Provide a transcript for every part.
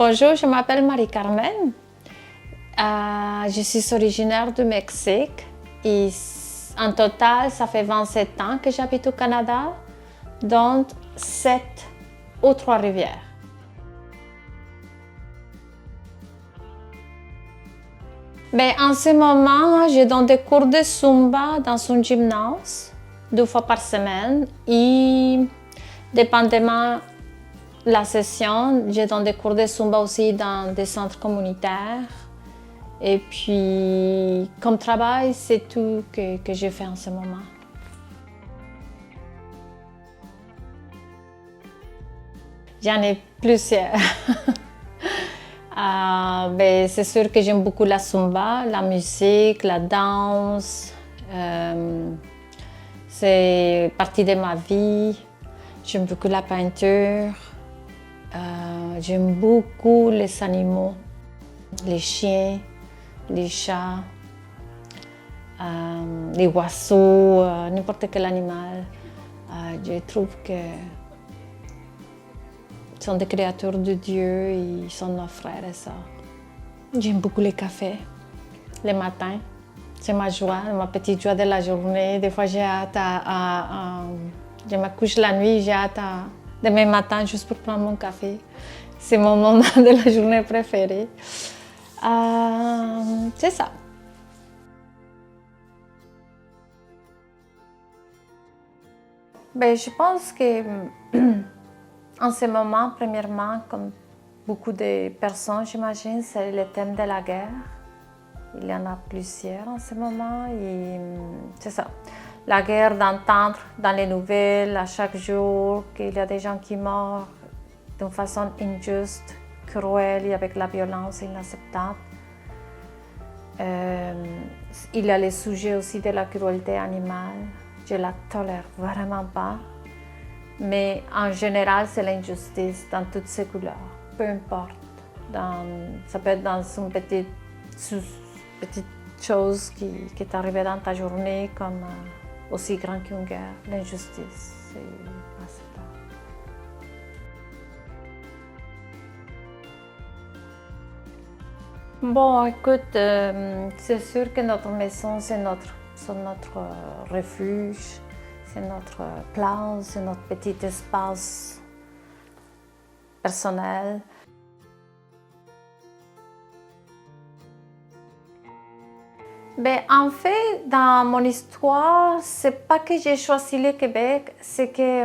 Bonjour, je m'appelle Marie-Carmen. Je suis originaire du Mexique et en total, ça fait 27 ans que j'habite au Canada, dont 7 aux Trois-Rivières. Mais en ce moment, je donne des cours de Zumba dans un gymnase 2 fois par semaine et dépendamment de la session, je donne des cours de Zumba aussi dans des centres communautaires. Et puis, comme travail, c'est tout que je fais en ce moment. J'en ai plusieurs. C'est sûr que j'aime beaucoup la Zumba, la musique, la danse. C'est partie de ma vie. J'aime beaucoup la peinture. J'aime beaucoup les animaux, les chiens, les chats, les oiseaux, n'importe quel animal. Je trouve que sont des créatures de Dieu et ils sont nos frères et sœurs. J'aime beaucoup le café, le matin. C'est ma joie, ma petite joie de la journée. Des fois, j'ai hâte je me couche la nuit, j'ai hâte demain matin juste pour prendre mon café. C'est mon moment de la journée préféré. C'est ça. Je pense que en ce moment, premièrement, comme beaucoup de personnes, j'imagine, c'est le thème de la guerre. Il y en a plusieurs en ce moment et c'est ça. La guerre, d'entendre dans les nouvelles à chaque jour qu'il y a des gens qui meurent d'une façon injuste, cruelle et avec la violence inacceptable. Il y a le sujet aussi de la cruauté animale. Je la tolère vraiment pas. Mais en général, c'est l'injustice dans toutes ses couleurs, peu importe. Ça peut être dans une petite chose qui est arrivée dans ta journée, comme aussi grand qu'une guerre. L'injustice, c'est acceptable. Bon, écoute, c'est sûr que notre maison, c'est notre refuge. C'est notre place, c'est notre petit espace personnel. En fait, dans mon histoire, c'est pas que j'ai choisi le Québec, c'est que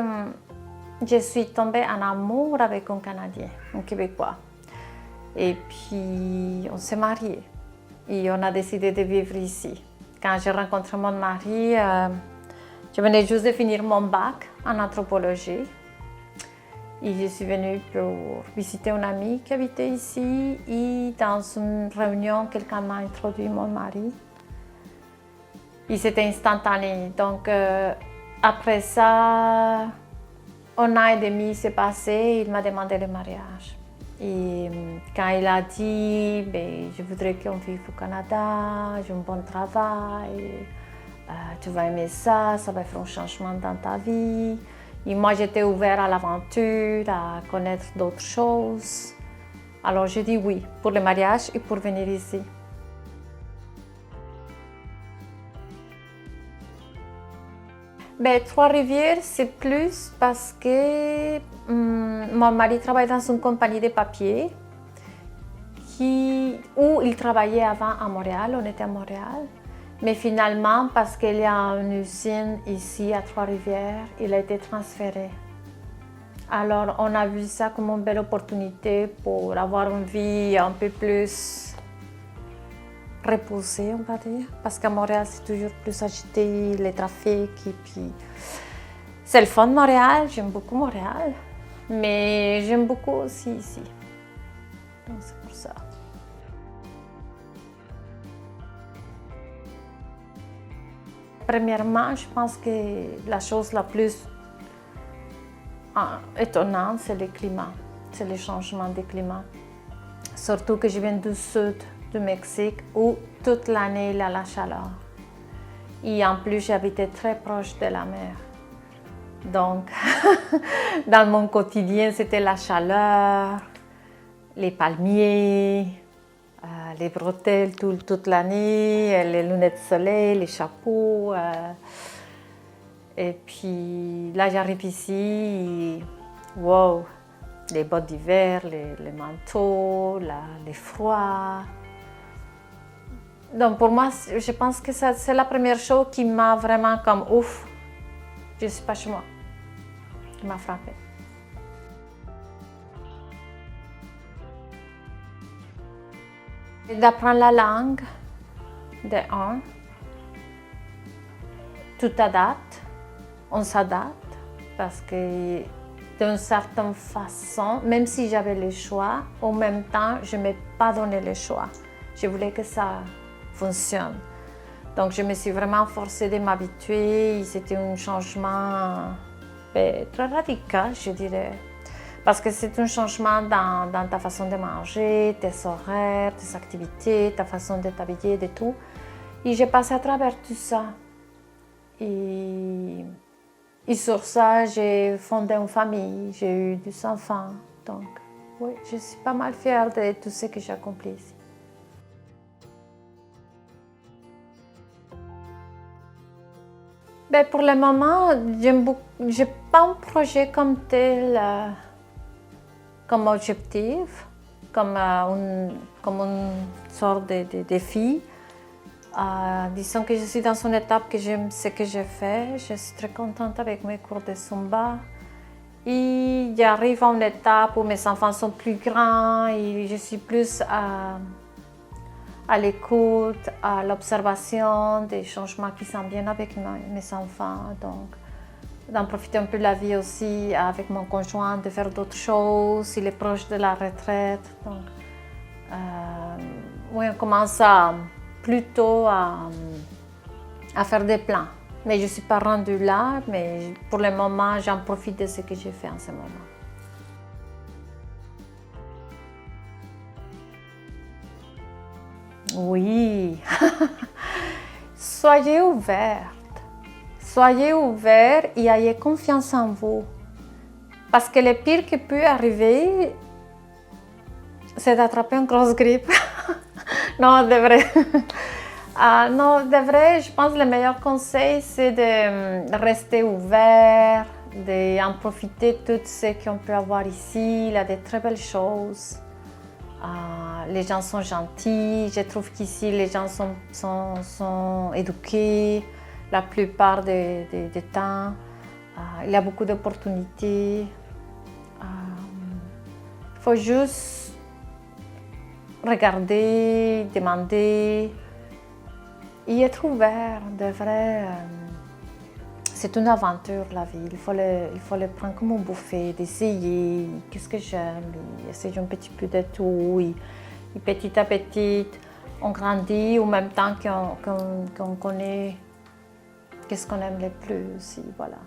je suis tombée en amour avec un Canadien, un Québécois. Et puis, on s'est mariés et on a décidé de vivre ici. Quand j'ai rencontré mon mari, je venais juste de finir mon bac en anthropologie et je suis venue pour visiter une amie qui habitait ici et dans une réunion, quelqu'un m'a introduit mon mari. Et c'était instantané. Donc après ça, 1 an et demi s'est passé, il m'a demandé le mariage. Et quand il a dit, je voudrais qu'on vive au Canada, j'ai un bon travail, tu vas aimer ça, ça va faire un changement dans ta vie. Et moi, j'étais ouverte à l'aventure, à connaître d'autres choses. Alors, j'ai dit oui pour le mariage et pour venir ici. Trois-Rivières, c'est plus parce que mon mari travaille dans une compagnie de papier où il travaillait avant à Montréal, on était à Montréal. Mais finalement, parce qu'il y a une usine ici à Trois-Rivières, il a été transféré. Alors, on a vu ça comme une belle opportunité pour avoir une vie un peu plus reposée, on va dire. Parce qu'à Montréal, c'est toujours plus agité, les trafics. Et puis, c'est le fun de Montréal, j'aime beaucoup Montréal. Mais j'aime beaucoup aussi ici. Donc, c'est pour ça. Premièrement, je pense que la chose la plus étonnante, c'est le climat, c'est le changement du climat. Surtout que je viens du sud du Mexique où toute l'année il y a la chaleur. Et en plus, j'habitais très proche de la mer. Donc, dans mon quotidien, c'était la chaleur. les palmiers, les bretelles toute l'année, les lunettes de soleil, les chapeaux. Et puis là, j'arrive ici, wow, les bottes d'hiver, les manteaux, les froids. Donc pour moi, je pense que c'est la première chose qui m'a vraiment comme ouf, je ne suis pas chez moi, qui m'a frappée. D'apprendre la langue, de un, tout adapte, on s'adapte parce que d'une certaine façon, même si j'avais le choix, en même temps, je ne m'ai pas donné le choix. Je voulais que ça fonctionne. Donc je me suis vraiment forcée de m'habituer. C'était un changement très radical, je dirais. Parce que c'est un changement dans ta façon de manger, tes horaires, tes activités, ta façon de t'habiller, de tout. Et j'ai passé à travers tout ça. Et sur ça, j'ai fondé une famille, j'ai eu 2 enfants. Donc, oui, je suis pas mal fière de tout ce que j'ai accompli ici. Pour le moment, je n'ai pas un projet comme tel, comme objectif, comme une sorte de défi. Disons que je suis dans une étape que j'aime ce que je fais. Je suis très contente avec mes cours de Zumba. Et j'arrive à une étape où mes enfants sont plus grands et je suis plus à l'écoute, à l'observation des changements qui s'en viennent avec mes enfants. Donc, d'en profiter un peu de la vie aussi avec mon conjoint, de faire d'autres choses. Il est proche de la retraite. Donc, oui, on commence plutôt à faire des plans. Mais je ne suis pas rendue là, mais pour le moment, j'en profite de ce que j'ai fait en ce moment. Oui, soyez ouverts et ayez confiance en vous. Parce que le pire qui peut arriver, c'est d'attraper une grosse grippe. Non, de vrai. Non, de vrai, je pense que le meilleur conseil, c'est de rester ouvert, d'en profiter de tout ce qu'on peut avoir ici. Il y a de très belles choses. Les gens sont gentils. Je trouve qu'ici, les gens sont éduqués la plupart du temps. Il y a beaucoup d'opportunités. Il faut juste regarder, demander et être ouvert. De vrai, c'est une aventure, la vie. Il faut le prendre comme une bouffée, d'essayer qu'est-ce que j'aime, essayer un petit peu de tout. Et petit à petit, on grandit en même temps qu'on connaît qu'est-ce qu'on aime le plus. Et voilà.